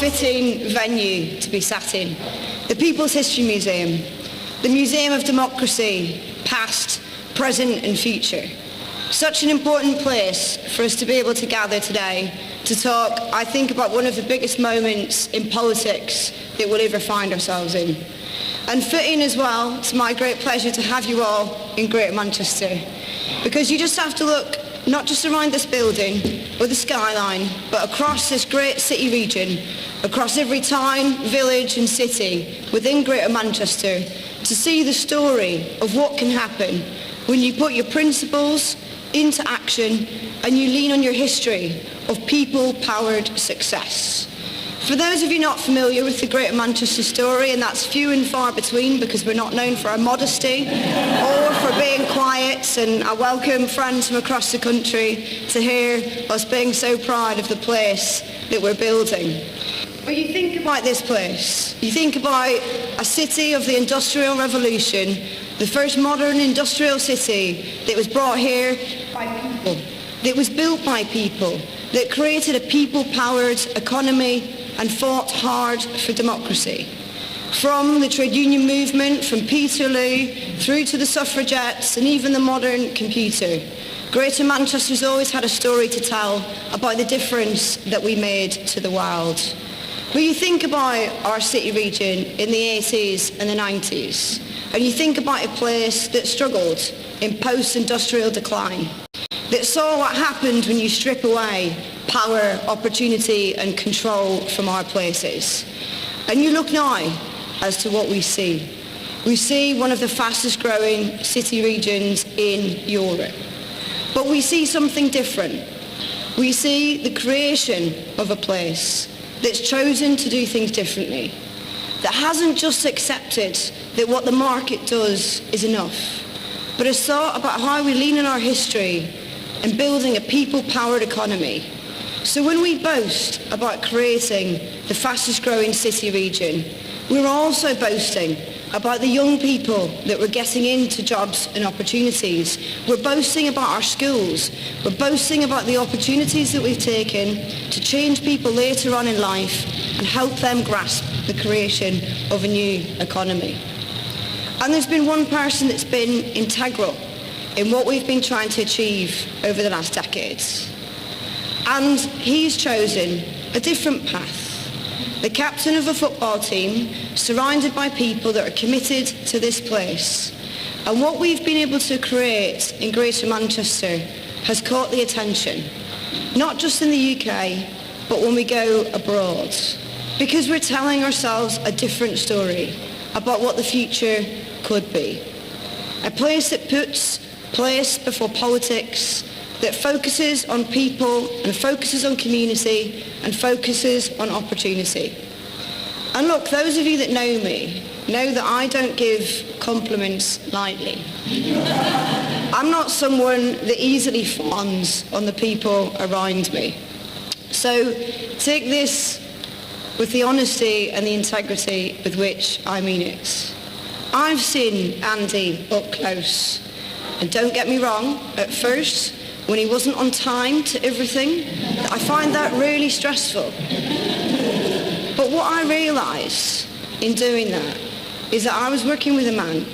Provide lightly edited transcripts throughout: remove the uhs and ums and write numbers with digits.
Fitting venue to be sat in. The People's History Museum, the Museum of Democracy, past, present and future. Such an important place for us to be able to gather today to talk, I think, about one of the biggest moments in politics that we'll ever find ourselves in. And fitting as well, it's my great pleasure to have you all in Greater Manchester, because you just have to look not just around this building or the skyline, but across this great city region, across every town, village and city within Greater Manchester, to see the story of what can happen when you put your principles into action and you lean on your history of people-powered success. For those of you not familiar with the Greater Manchester story, and that's few and far between because we're not known for our modesty or for being quiet, and I welcome friends from across the country to hear us being so proud of the place that we're building. But you think about this place, you think about a city of the Industrial Revolution, the first modern industrial city that was brought here by people, that was built by people, that created a people-powered economy and fought hard for democracy. From the trade union movement, from Peterloo, through to the suffragettes and even the modern computer, Greater Manchester's always had a story to tell about the difference that we made to the world. When you think about our city region in the 80s and the 90s, and you think about a place that struggled in post-industrial decline, that saw what happened when you strip away power, opportunity and control from our places. And you look now as to what we see. We see one of the fastest growing city regions in Europe. But we see something different. We see the creation of a place that's chosen to do things differently, that hasn't just accepted that what the market does is enough, but has thought about how we lean on our history and building a people-powered economy. So when we boast about creating the fastest growing city region, we're also boasting about the young people that we're getting into jobs and opportunities. We're boasting about our schools. We're boasting about the opportunities that we've taken to change people later on in life and help them grasp the creation of a new economy. And there's been one person that's been integral in what we've been trying to achieve over the last decades. And he's chosen a different path. The captain of a football team, surrounded by people that are committed to this place. And what we've been able to create in Greater Manchester has caught the attention, not just in the UK, but when we go abroad. Because we're telling ourselves a different story about what the future could be. A place that puts place before politics, that focuses on people and focuses on community and focuses on opportunity. And look, those of you that know me know that I don't give compliments lightly. I'm not someone that easily fawns on the people around me. So take this with the honesty and the integrity with which I mean it. I've seen Andy up close. And don't get me wrong, at first, when he wasn't on time to everything, I find that really stressful. But what I realised in doing that is that I was working with a man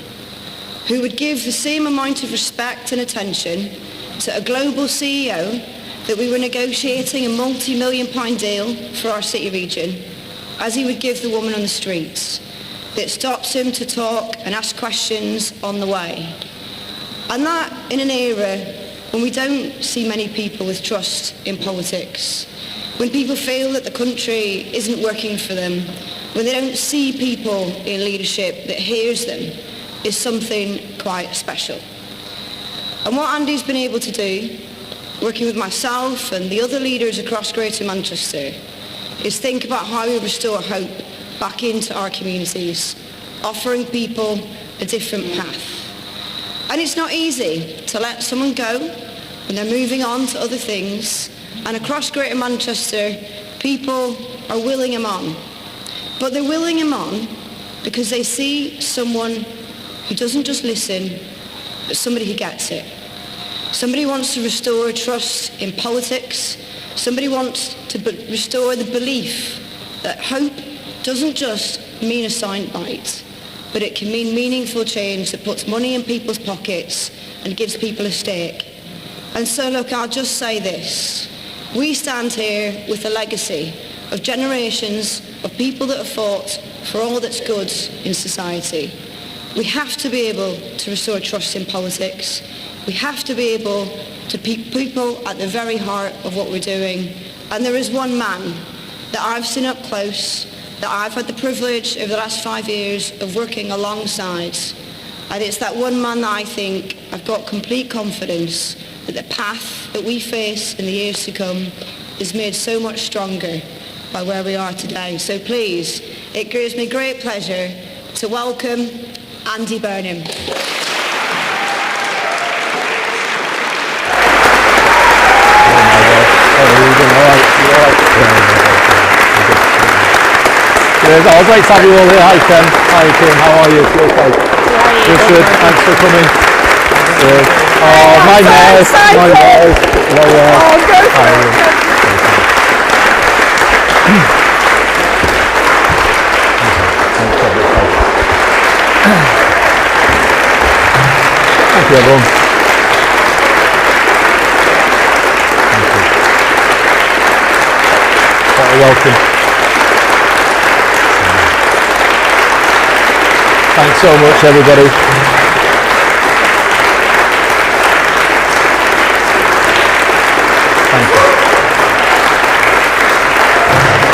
who would give the same amount of respect and attention to a global CEO that we were negotiating a multi-million-pound deal for our city region as he would give the woman on the streets that stops him to talk and ask questions on the way. And that in an era when we don't see many people with trust in politics, when people feel that the country isn't working for them, when they don't see people in leadership that hears them, is something quite special. And what Andy's been able to do, working with myself and the other leaders across Greater Manchester, is think about how we restore hope back into our communities, offering people a different path. And it's not easy to let someone go when they're moving on to other things. And across Greater Manchester, people are willing him on. But they're willing him on because they see someone who doesn't just listen, but somebody who gets it. Somebody who wants to restore trust in politics. Somebody wants to restore the belief that hope doesn't just mean a soundbite, but it can mean meaningful change that puts money in people's pockets and gives people a stake. And so look, I'll just say this. We stand here with a legacy of generations of people that have fought for all that's good in society. We have to be able to restore trust in politics. We have to be able to keep people at the very heart of what we're doing. And there is one man that I've seen up close, that I've had the privilege over the last 5 years of working alongside. And it's that one man that I think I've got complete confidence that the path that we face in the years to come is made so much stronger by where we are today. So please, it gives me great pleasure to welcome Andy Burnham. Cheers. Oh, great to have you all here. Hi Ken. Hi Kim. How are you? You okay? Good. Thanks for coming. Cheers. Oh, my nose. Oh, go for it. Thank you, everyone. Thank you. What a welcome. Thanks so much, everybody. Thank you.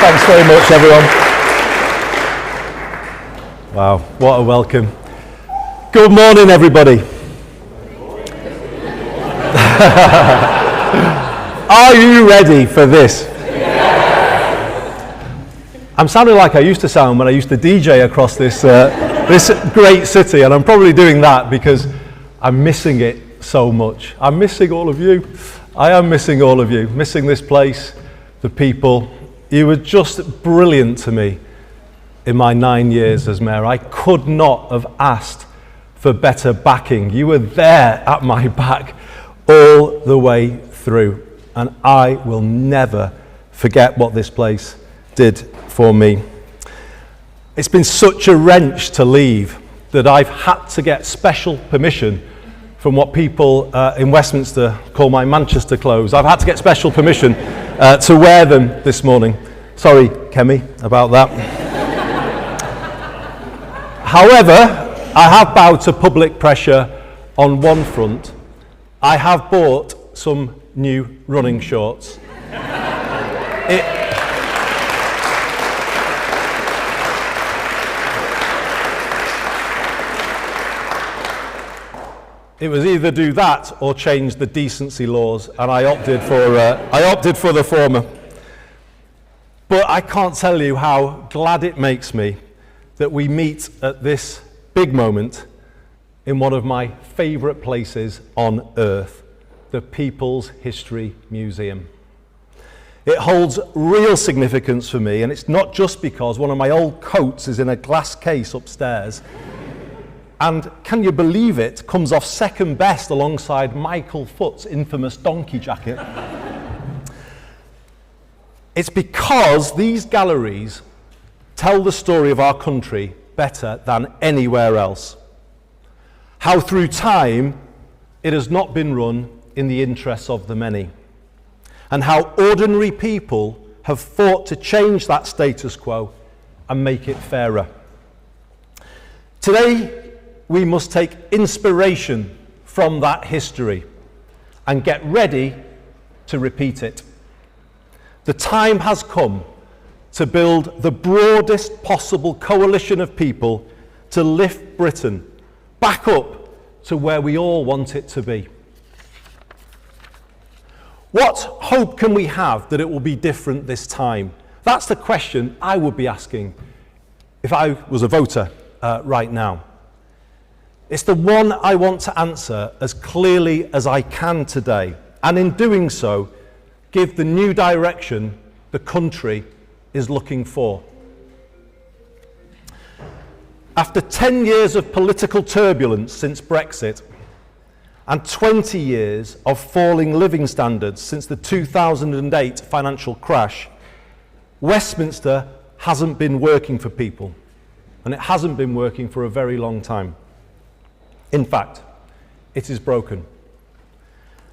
Thanks very much, everyone. Wow, what a welcome. Good morning, everybody. Are you ready for this? I'm sounding like I used to sound when I used to DJ across this this great city, and I'm probably doing that because I'm missing it so much. I'm missing all of you. I am missing all of you, missing this place, the people. You were just brilliant to me in my 9 years as mayor. I could not have asked for better backing. You were there at my back all the way through, and I will never forget what this place did for me. It's been such a wrench to leave that I've had to get special permission from what people in Westminster call my Manchester clothes. I've had to get special permission to wear them this morning. Sorry, Kemi, about that. However, I have bowed to public pressure on one front. I have bought some new running shorts. It was either do that or change the decency laws, and I opted for the former. But I can't tell you how glad it makes me that we meet at this big moment in one of my favourite places on earth, the People's History Museum. It holds real significance for me, and it's not just because one of my old coats is in a glass case upstairs, and can you believe it, comes off second best alongside Michael Foot's infamous donkey jacket. It's because these galleries tell the story of our country better than anywhere else. How through time it has not been run in the interests of the many, and how ordinary people have fought to change that status quo and make it fairer. Today, we must take inspiration from that history and get ready to repeat it. The time has come to build the broadest possible coalition of people to lift Britain back up to where we all want it to be. What hope can we have that it will be different this time? That's the question I would be asking if I was a voter right now. It's the one I want to answer as clearly as I can today, and in doing so, give the new direction the country is looking for. After 10 years of political turbulence since Brexit, and 20 years of falling living standards since the 2008 financial crash, Westminster hasn't been working for people, and it hasn't been working for a very long time. In fact, it is broken.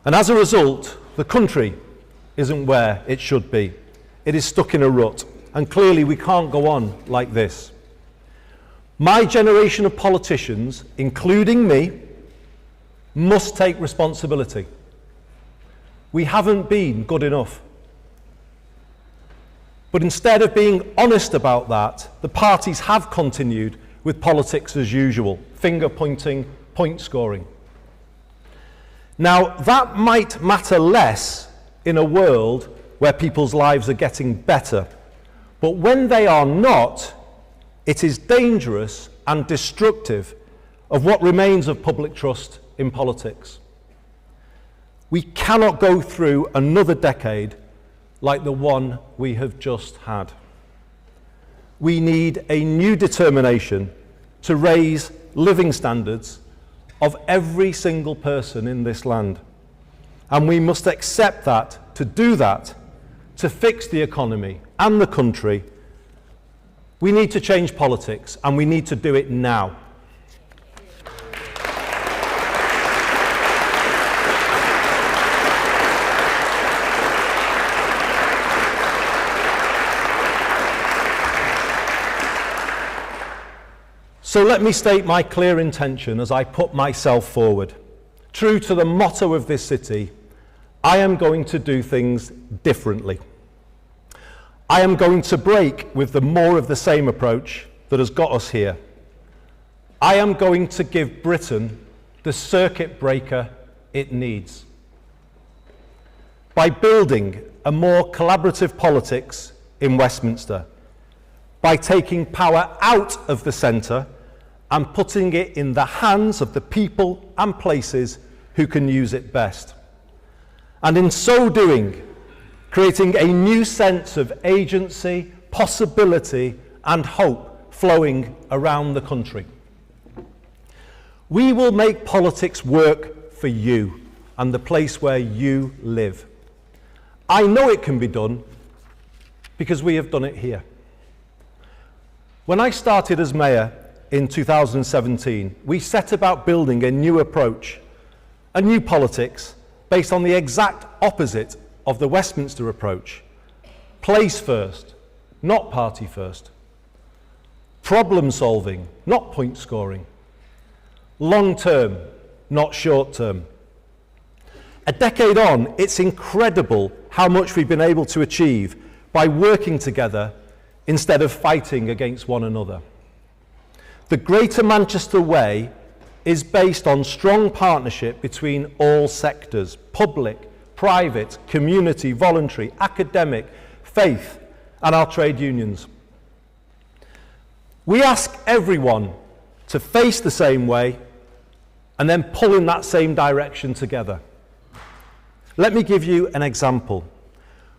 And as a result, the country isn't where it should be. It is stuck in a rut, and clearly we can't go on like this. My generation of politicians, including me, must take responsibility. We haven't been good enough. But instead of being honest about that, the parties have continued with politics as usual, finger pointing, point scoring. Now, that might matter less in a world where people's lives are getting better, but when they are not, it is dangerous and destructive of what remains of public trust in politics. We cannot go through another decade like the one we have just had. We need a new determination to raise living standards of every single person in this land. And we must accept that, to do that, to fix the economy and the country, we need to change politics, and we need to do it now. So let me state my clear intention as I put myself forward. True to the motto of this city, I am going to do things differently. I am going to break with the more of the same approach that has got us here. I am going to give Britain the circuit breaker it needs. By building a more collaborative politics in Westminster, by taking power out of the centre and putting it in the hands of the people and places who can use it best. And in so doing, creating a new sense of agency, possibility, and hope flowing around the country. We will make politics work for you and the place where you live. I know it can be done because we have done it here. When I started as mayor in 2017, we set about building a new approach, a new politics based on the exact opposite of the Westminster approach. Place first, not party first. Problem solving, not point scoring. Long term, not short term. A decade on, it's incredible how much we've been able to achieve by working together instead of fighting against one another. The Greater Manchester Way is based on strong partnership between all sectors, public, private, community, voluntary, academic, faith, and our trade unions. We ask everyone to face the same way and then pull in that same direction together. Let me give you an example.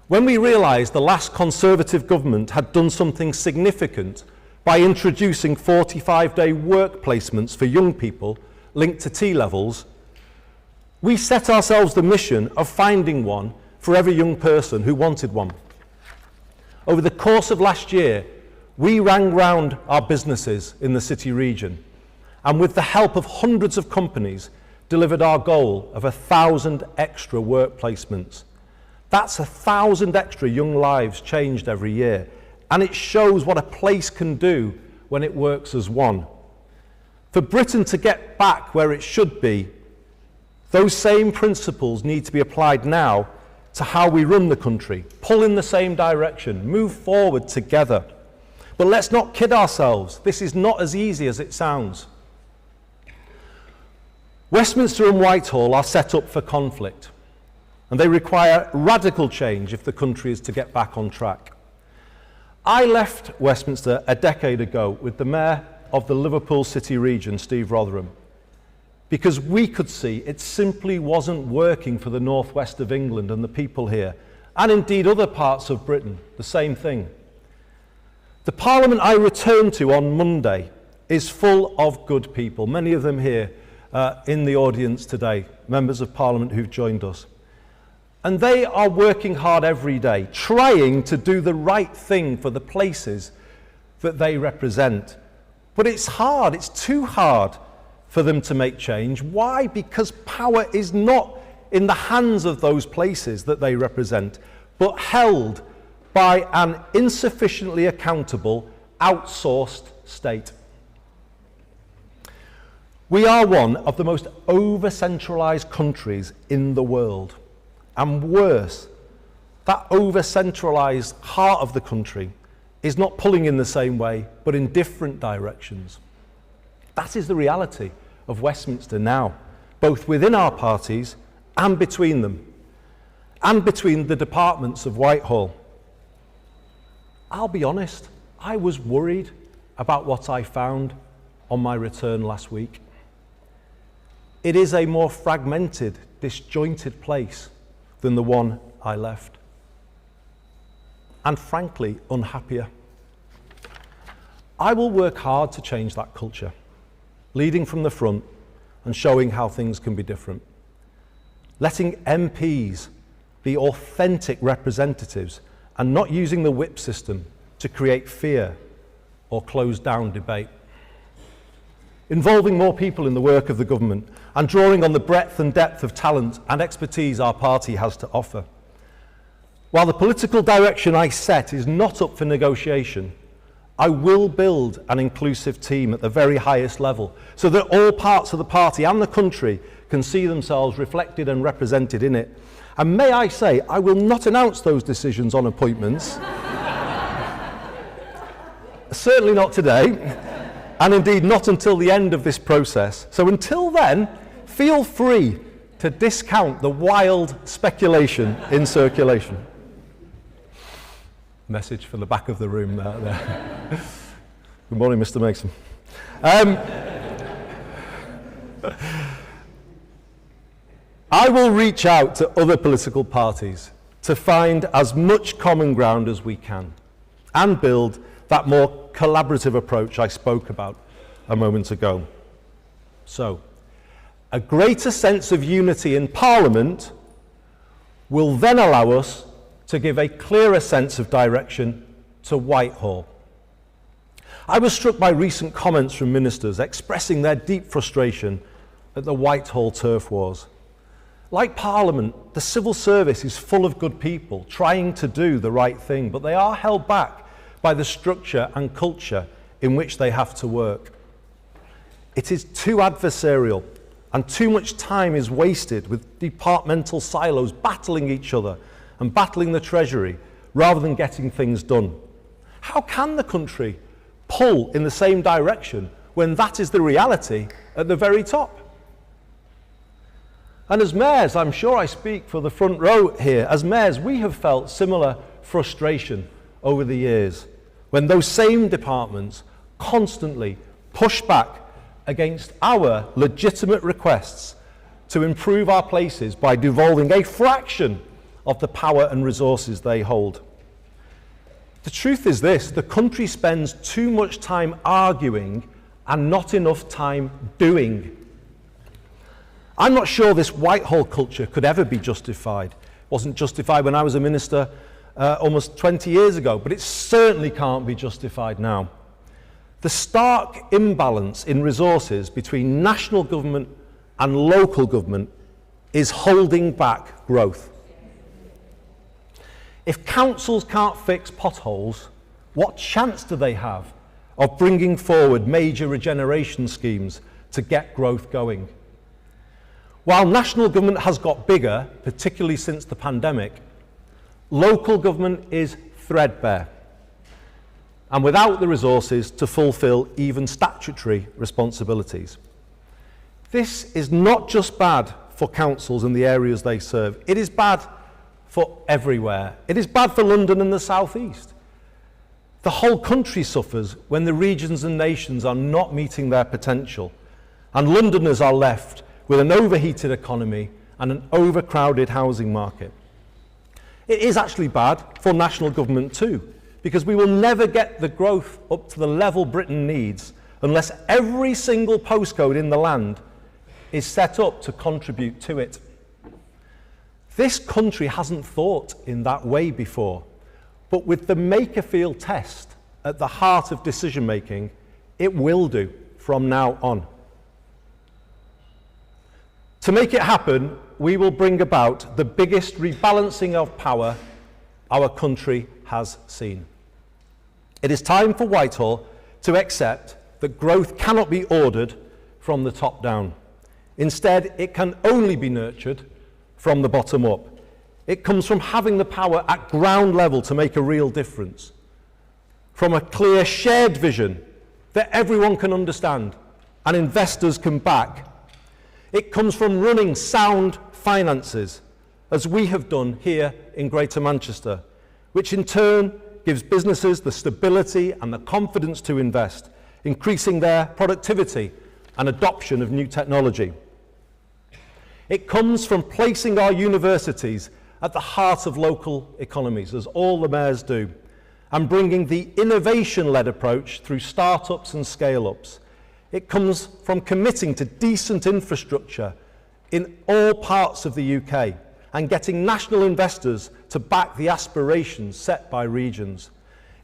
When we realised the last Conservative government had done something significant by introducing 45-day work placements for young people linked to T-levels, we set ourselves the mission of finding one for every young person who wanted one. Over the course of last year, we rang round our businesses in the city region and with the help of hundreds of companies delivered our goal of 1,000 extra work placements. That's 1,000 extra young lives changed every year, and it shows what a place can do when it works as one. For Britain to get back where it should be, those same principles need to be applied now to how we run the country, pull in the same direction, move forward together. But let's not kid ourselves, this is not as easy as it sounds. Westminster and Whitehall are set up for conflict, and they require radical change if the country is to get back on track. I left Westminster a decade ago with the Mayor of the Liverpool City region, Steve Rotherham, because we could see it simply wasn't working for the northwest of England and the people here, and indeed other parts of Britain, the same thing. The Parliament I returned to on Monday is full of good people, many of them here in the audience today, members of Parliament who've joined us. And they are working hard every day, trying to do the right thing for the places that they represent. But it's hard, it's too hard for them to make change. Why? Because power is not in the hands of those places that they represent, but held by an insufficiently accountable, outsourced state. We are one of the most over-centralised countries in the world. And worse, that over-centralised heart of the country is not pulling in the same way, but in different directions. That is the reality of Westminster now, both within our parties and between them, and between the departments of Whitehall. I'll be honest, I was worried about what I found on my return last week. It is a more fragmented, disjointed place than the one I left. And frankly, unhappier. I will work hard to change that culture, leading from the front and showing how things can be different. Letting MPs be authentic representatives and not using the whip system to create fear or close down debate. Involving more people in the work of the government and drawing on the breadth and depth of talent and expertise our party has to offer. While the political direction I set is not up for negotiation, I will build an inclusive team at the very highest level so that all parts of the party and the country can see themselves reflected and represented in it. And may I say, I will not announce those decisions on appointments. Certainly not today, and indeed not until the end of this process. So until then, feel free to discount the wild speculation in circulation. Message for the back of the room there. Good morning, Mr. Mason. I will reach out to other political parties to find as much common ground as we can and build that more collaborative approach I spoke about a moment ago. So, a greater sense of unity in Parliament will then allow us to give a clearer sense of direction to Whitehall. I was struck by recent comments from ministers expressing their deep frustration at the Whitehall turf wars. Like Parliament, the civil service is full of good people trying to do the right thing, but they are held back by the structure and culture in which they have to work. It is too adversarial, and too much time is wasted with departmental silos battling each other and battling the Treasury rather than getting things done. How can the country pull in the same direction when that is the reality at the very top? And as mayors, I'm sure I speak for the front row here, as mayors we have felt similar frustration over the years when those same departments constantly push back against our legitimate requests to improve our places by devolving a fraction of the power and resources they hold. The truth is this: the country spends too much time arguing and not enough time doing. I'm not sure this Whitehall culture could ever be justified. It wasn't justified when I was a minister almost 20 years ago, but it certainly can't be justified now. The stark imbalance in resources between national government and local government is holding back growth. If councils can't fix potholes, what chance do they have of bringing forward major regeneration schemes to get growth going? While national government has got bigger, particularly since the pandemic, local government is threadbare and without the resources to fulfil even statutory responsibilities. This is not just bad for councils and the areas they serve, it is bad for everywhere. It is bad for London and the South East. The whole country suffers when the regions and nations are not meeting their potential, and Londoners are left with an overheated economy and an overcrowded housing market. It is actually bad for national government too, because we will never get the growth up to the level Britain needs unless every single postcode in the land is set up to contribute to it. This country hasn't thought in that way before, but with the Makerfield test at the heart of decision making, it will do from now on. To make it happen, we will bring about the biggest rebalancing of power our country has seen. It is time for Whitehall to accept that growth cannot be ordered from the top down. Instead, it can only be nurtured from the bottom up. It comes from having the power at ground level to make a real difference, from a clear shared vision that everyone can understand and investors can back. It comes from running sound finances, as we have done here in Greater Manchester, which in turn gives businesses the stability and the confidence to invest, increasing their productivity and adoption of new technology. It comes from placing our universities at the heart of local economies, as all the mayors do, and bringing the innovation-led approach through startups and scale-ups. It comes from committing to decent infrastructure in all parts of the UK and getting national investors to back the aspirations set by regions.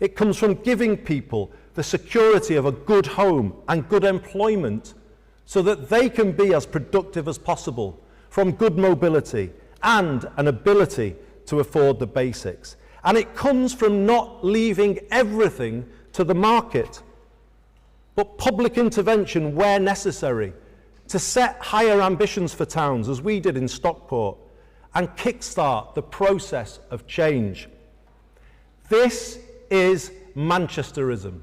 It comes from giving people the security of a good home and good employment so that they can be as productive as possible, from good mobility and an ability to afford the basics. And it comes from not leaving everything to the market, but public intervention where necessary to set higher ambitions for towns, as we did in Stockport, and kickstart the process of change. This is Manchesterism.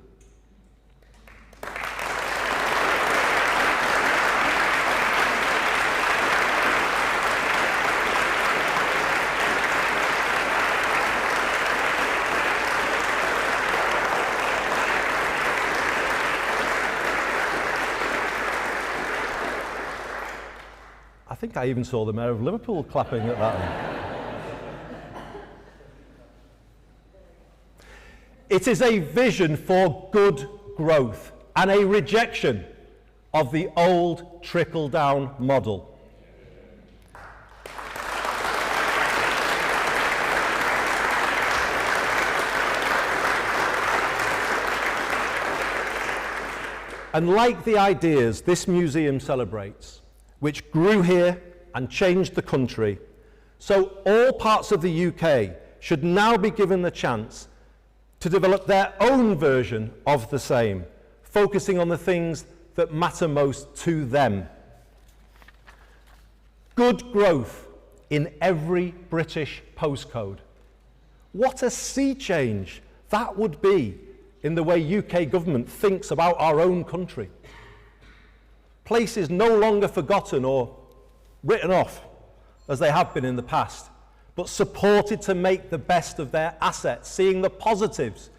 I think I even saw the Mayor of Liverpool clapping at that one. It is a vision for good growth and a rejection of the old trickle-down model. And like the ideas this museum celebrates, which grew here and changed the country, so all parts of the UK should now be given the chance to develop their own version of the same, focusing on the things that matter most to them. Good growth in every British postcode. What a sea change that would be in the way UK government thinks about our own country. Places no longer forgotten or written off as they have been in the past, but supported to make the best of their assets, seeing the positives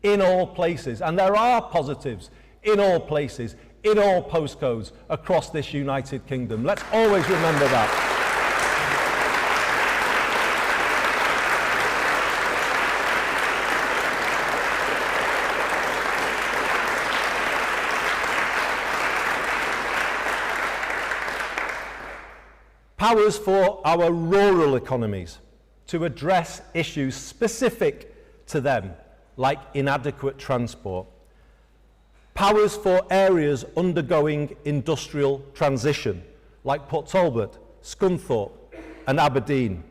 in all places. And there are positives in all places, in all postcodes across this United Kingdom. Let's always remember that. Powers for our rural economies to address issues specific to them, like inadequate transport. Powers for areas undergoing industrial transition, like Port Talbot, Scunthorpe and Aberdeen.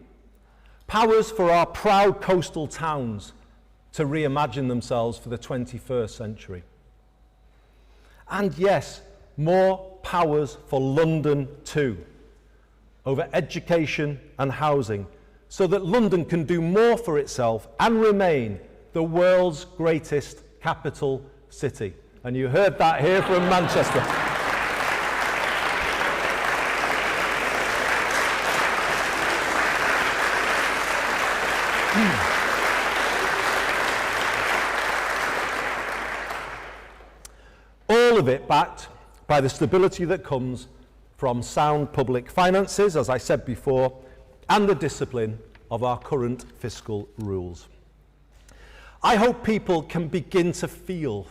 Powers for our proud coastal towns to reimagine themselves for the 21st century. And yes, more powers for London too, over education and housing, so that London can do more for itself and remain the world's greatest capital city. And you heard that here from Manchester. All of it backed by the stability that comes from sound public finances, as I said before, and the discipline of our current fiscal rules. I hope people can begin to feel,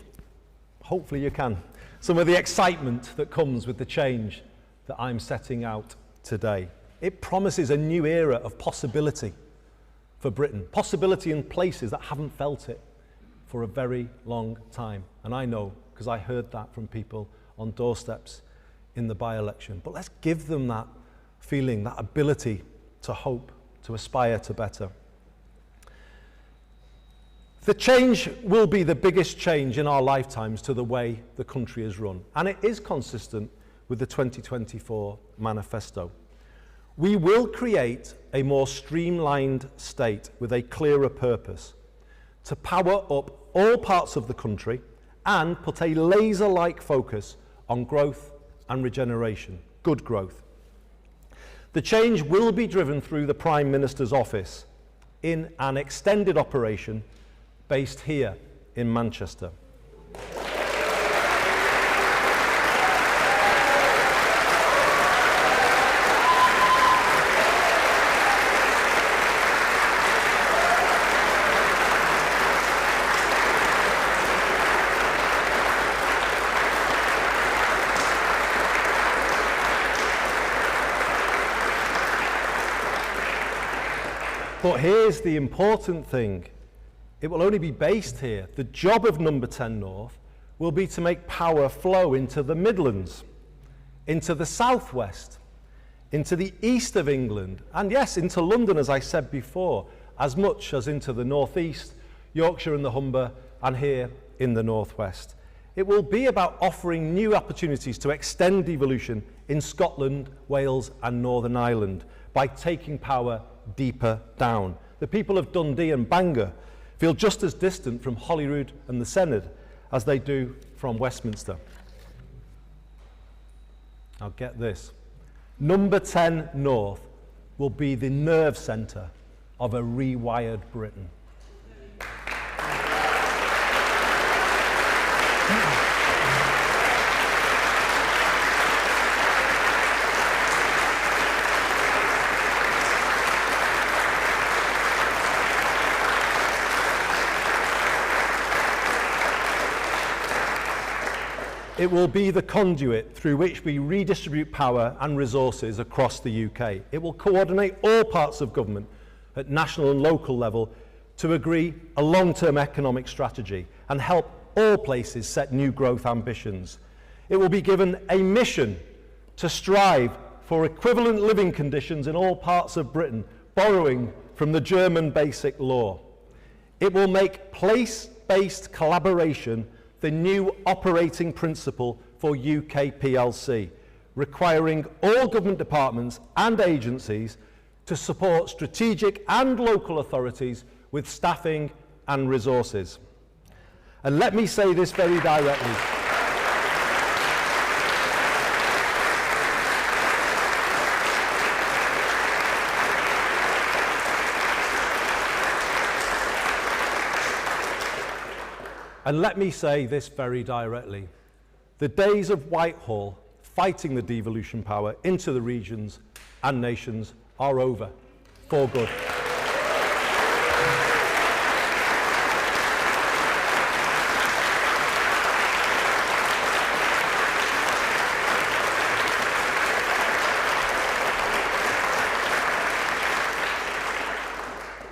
hopefully you can, some of the excitement that comes with the change that I'm setting out today. It promises a new era of possibility for Britain, possibility in places that haven't felt it for a very long time. And I know, because I heard that from people on doorsteps in the by-election. But let's give them that feeling, that ability to hope, to aspire to better. The change will be the biggest change in our lifetimes to the way the country is run, and it is consistent with the 2024 manifesto. We will create a more streamlined state with a clearer purpose to power up all parts of the country and put a laser-like focus on growth and regeneration, good growth. The change will be driven through the Prime Minister's office in an extended operation based here in Manchester. But here's the important thing. It will only be based here. The job of Number 10 North will be to make power flow into the Midlands, into the southwest, into the east of England, and yes, into London, as I said before, as much as into the northeast, Yorkshire and the Humber, and here in the Northwest. It will be about offering new opportunities to extend devolution in Scotland, Wales and Northern Ireland by taking power deeper down. The people of Dundee and Bangor feel just as distant from Holyrood and the Senedd as they do from Westminster. Now get this, number 10 North will be the nerve centre of a rewired Britain. It will be the conduit through which we redistribute power and resources across the UK. It will coordinate all parts of government at national and local level to agree a long-term economic strategy and help all places set new growth ambitions. It will be given a mission to strive for equivalent living conditions in all parts of Britain, borrowing from the German Basic Law. It will make place-based collaboration the new operating principle for UK PLC, requiring all government departments and agencies to support strategic and local authorities with staffing and resources. And let me say this very directly. And let me say this very directly. The days of Whitehall fighting the devolution power into the regions and nations are over, for good.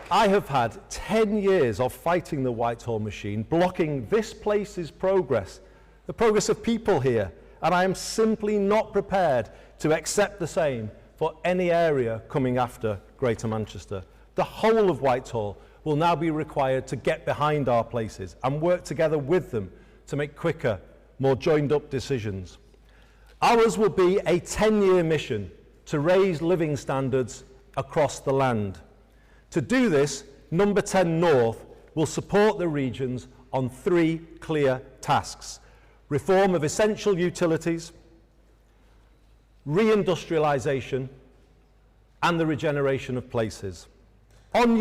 I have had 10 years of fighting the Whitehall machine, blocking this place's progress, the progress of people here, and I am simply not prepared to accept the same for any area coming after Greater Manchester. The whole of Whitehall will now be required to get behind our places and work together with them to make quicker, more joined-up decisions. Ours will be a 10-year mission to raise living standards across the land. To do this, number 10 North will support the regions on 3 clear tasks: reform of essential utilities, reindustrialisation, and the regeneration of places. On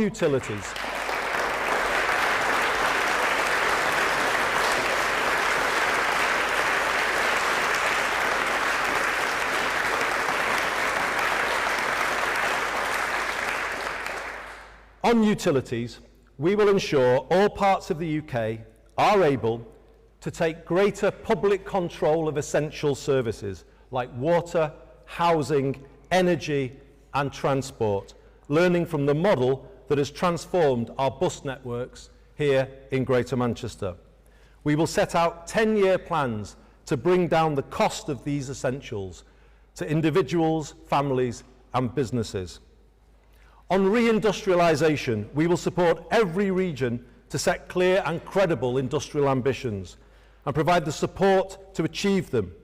utilities, we will ensure all parts of the UK are able to take greater public control of essential services like water, housing, energy and transport, learning from the model that has transformed our bus networks here in Greater Manchester. We will set out 10-year plans to bring down the cost of these essentials to individuals, families and businesses. On reindustrialisation, we will support every region to set clear and credible industrial ambitions and provide the support to achieve them,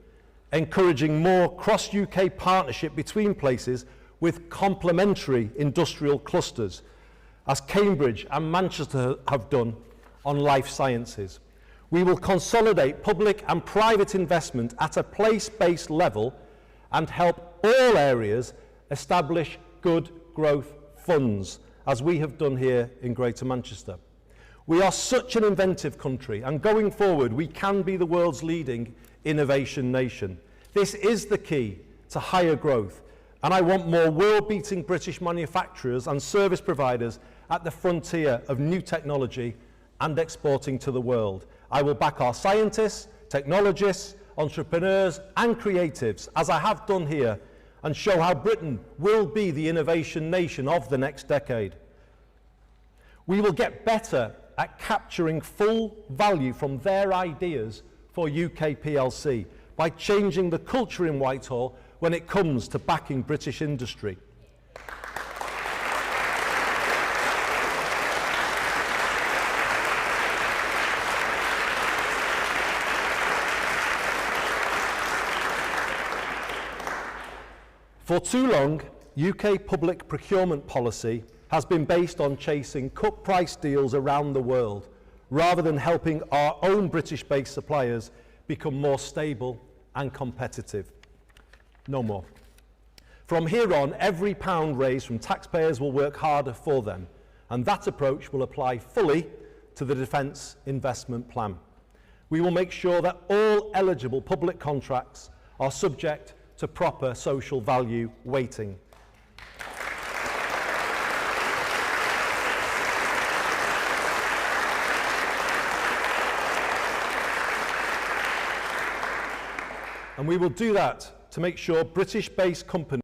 encouraging more cross-UK partnership between places with complementary industrial clusters, as Cambridge and Manchester have done on life sciences. We will consolidate public and private investment at a place-based level and help all areas establish good growth funds, as we have done here in Greater Manchester. We are such an inventive country, and going forward we can be the world's leading innovation nation. This is the key to higher growth, and I want more world-beating British manufacturers and service providers at the frontier of new technology and exporting to the world. I will back our scientists, technologists, entrepreneurs and creatives, as I have done here, and show how Britain will be the innovation nation of the next decade. We will get better at capturing full value from their ideas for UK PLC by changing the culture in Whitehall when it comes to backing British industry. For too long, UK public procurement policy has been based on chasing cut price deals around the world, rather than helping our own British-based suppliers become more stable and competitive. No more. From here on, every pound raised from taxpayers will work harder for them, and that approach will apply fully to the Defence Investment Plan. We will make sure that all eligible public contracts are subject to proper social value weighting. And we will do that to make sure British-based companies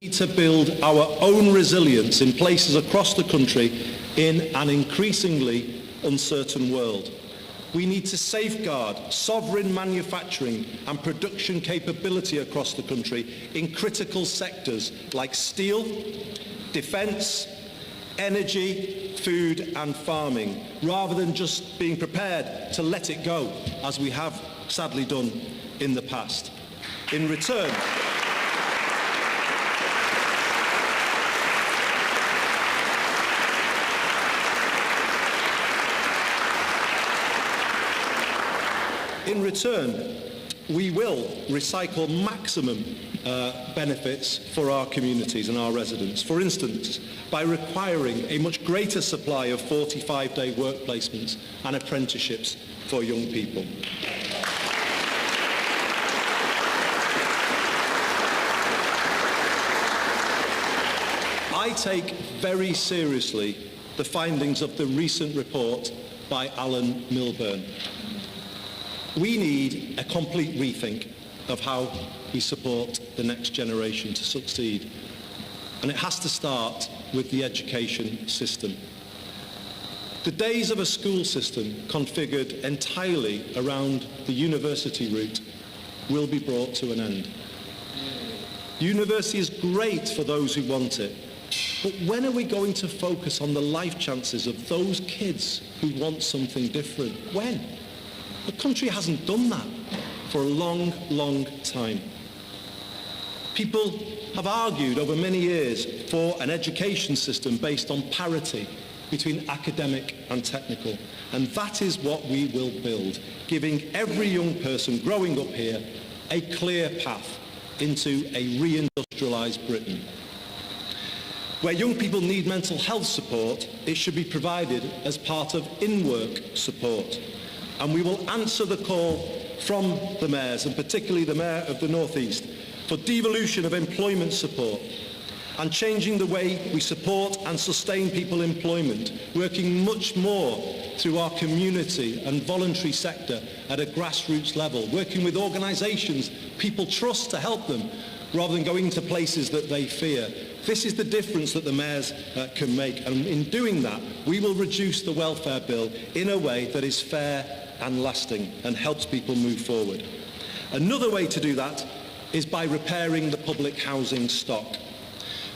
need to build our own resilience in places across the country in an increasingly uncertain world. We need to safeguard sovereign manufacturing and production capability across the country in critical sectors like steel, defence, energy, food and farming, rather than just being prepared to let it go, as we have sadly done in the past. In return, we will recycle maximum benefits for our communities and our residents. For instance, by requiring a much greater supply of 45-day work placements and apprenticeships for young people. I take very seriously the findings of the recent report by Alan Milburn. We need a complete rethink of how we support the next generation to succeed. And it has to start with the education system. The days of a school system configured entirely around the university route will be brought to an end. University is great for those who want it, but when are we going to focus on the life chances of those kids who want something different? When? The country hasn't done that for a long, long time. People have argued over many years for an education system based on parity between academic and technical, and that is what we will build, giving every young person growing up here a clear path into a reindustrialised Britain. Where young people need mental health support, it should be provided as part of in-work support. And we will answer the call from the mayors, and particularly the Mayor of the North East, for devolution of employment support and changing the way we support and sustain people employment, working much more through our community and voluntary sector at a grassroots level, working with organisations people trust to help them, rather than going to places that they fear. This is the difference that the mayors can make, and in doing that, we will reduce the welfare bill in a way that is fair and lasting and helps people move forward. Another way to do that is by repairing the public housing stock.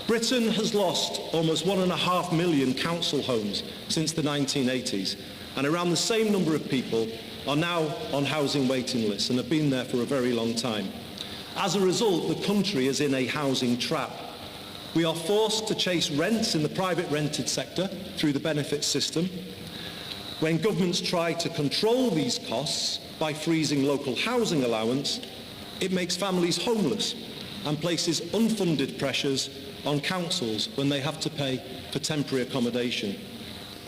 Britain has lost almost 1.5 million council homes since the 1980s, and around the same number of people are now on housing waiting lists and have been there for a very long time. As a result, the country is in a housing trap. We are forced to chase rents in the private rented sector through the benefits system. When governments try to control these costs by freezing local housing allowance, it makes families homeless and places unfunded pressures on councils when they have to pay for temporary accommodation.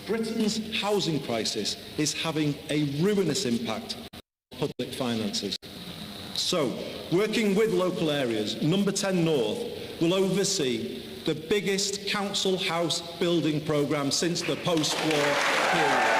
Britain's housing crisis is having a ruinous impact on public finances. So, working with local areas, Number 10 North will oversee the biggest council house building programme since the post-war period.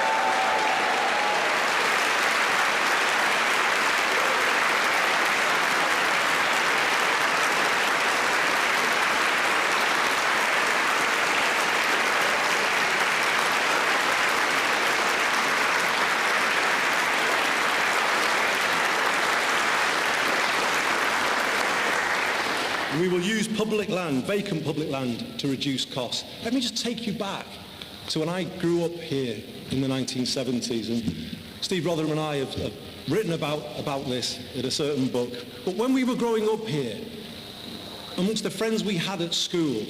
We will use public land, vacant public land, to reduce costs. Let me just take you back to when I grew up here in the 1970s, and Steve Rotherham and I have written about this in a certain book. But when we were growing up here, amongst the friends we had at school,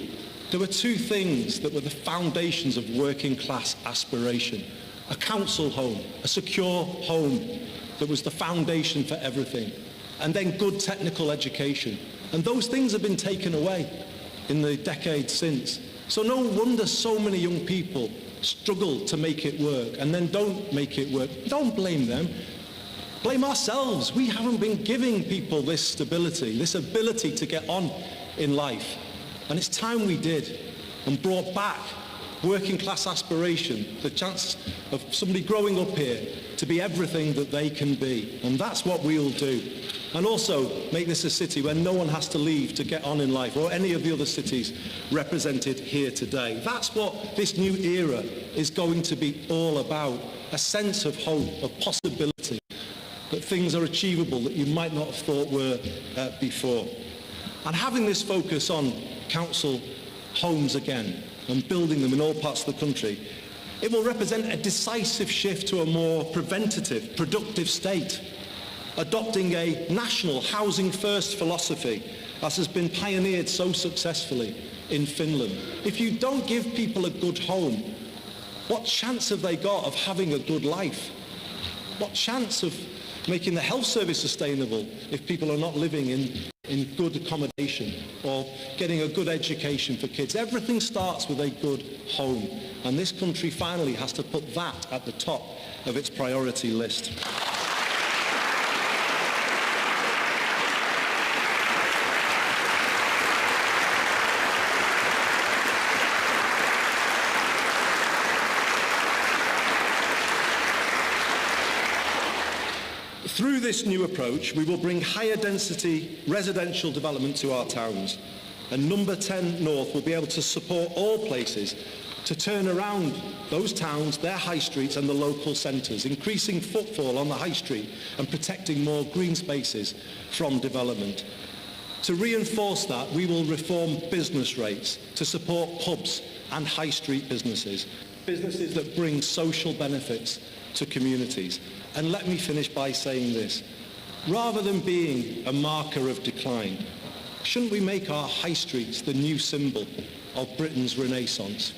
there were two things that were the foundations of working class aspiration. A council home, a secure home that was the foundation for everything. And then good technical education. And those things have been taken away in the decades since. So no wonder so many young people struggle to make it work and then don't make it work. Don't blame them. Blame ourselves. We haven't been giving people this stability, this ability to get on in life. And it's time we did and brought back working class aspiration, the chance of somebody growing up here to be everything that they can be. And that's what we'll do. And also make this a city where no one has to leave to get on in life, or any of the other cities represented here today. That's what this new era is going to be all about. A sense of hope, of possibility, that things are achievable that you might not have thought were before. And having this focus on council homes again and building them in all parts of the country, it will represent a decisive shift to a more preventative, productive state, adopting a national housing first philosophy as has been pioneered so successfully in Finland. If you don't give people a good home, what chance have they got of having a good life? What chance of making the health service sustainable if people are not living in good accommodation or getting a good education for kids? Everything starts with a good home, and this country finally has to put that at the top of its priority list. Through this new approach, we will bring higher density residential development to our towns, and Number 10 North will be able to support all places to turn around those towns, their high streets and the local centres, increasing footfall on the high street and protecting more green spaces from development. To reinforce that, we will reform business rates to support pubs and high street businesses that bring social benefits to communities. And let me finish by saying this. Rather than being a marker of decline, shouldn't we make our high streets the new symbol of Britain's renaissance?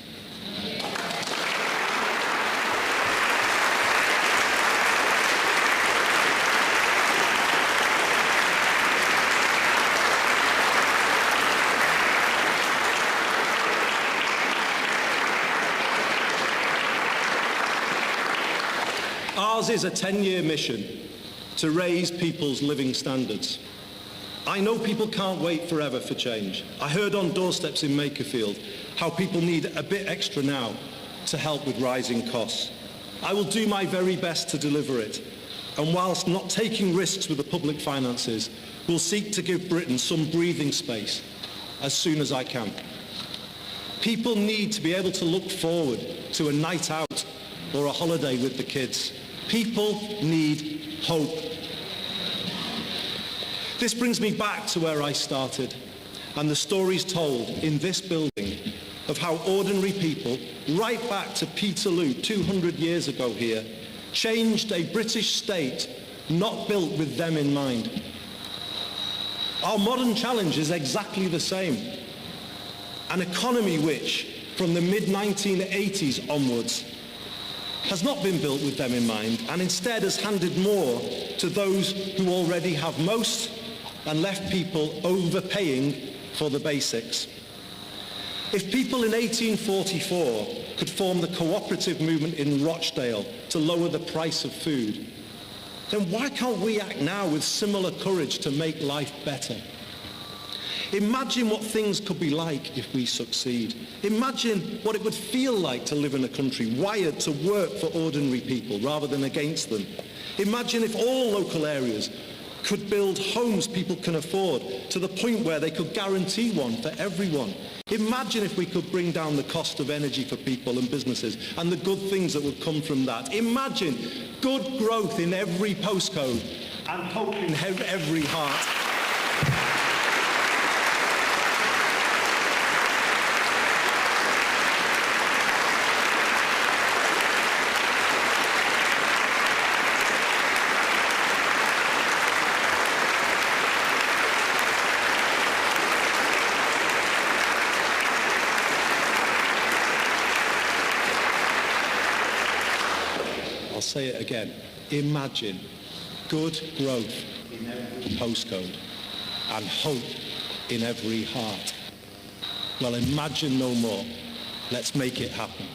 Ours is a 10-year mission to raise people's living standards. I know people can't wait forever for change. I heard on doorsteps in Makerfield how people need a bit extra now to help with rising costs. I will do my very best to deliver it, and whilst not taking risks with the public finances, will seek to give Britain some breathing space as soon as I can. People need to be able to look forward to a night out or a holiday with the kids. People need hope. This brings me back to where I started and the stories told in this building of how ordinary people, right back to Peterloo 200 years ago here, changed a British state not built with them in mind. Our modern challenge is exactly the same. An economy which, from the mid-1980s onwards, has not been built with them in mind, and instead has handed more to those who already have most and left people overpaying for the basics. If people in 1844 could form the cooperative movement in Rochdale to lower the price of food, then why can't we act now with similar courage to make life better? Imagine what things could be like if we succeed. Imagine what it would feel like to live in a country wired to work for ordinary people rather than against them. Imagine if all local areas could build homes people can afford to the point where they could guarantee one for everyone. Imagine if we could bring down the cost of energy for people and businesses and the good things that would come from that. Imagine good growth in every postcode and hope in every heart. say it again, imagine good growth in every postcode and hope in every heart. Well, imagine no more. Let's make it happen.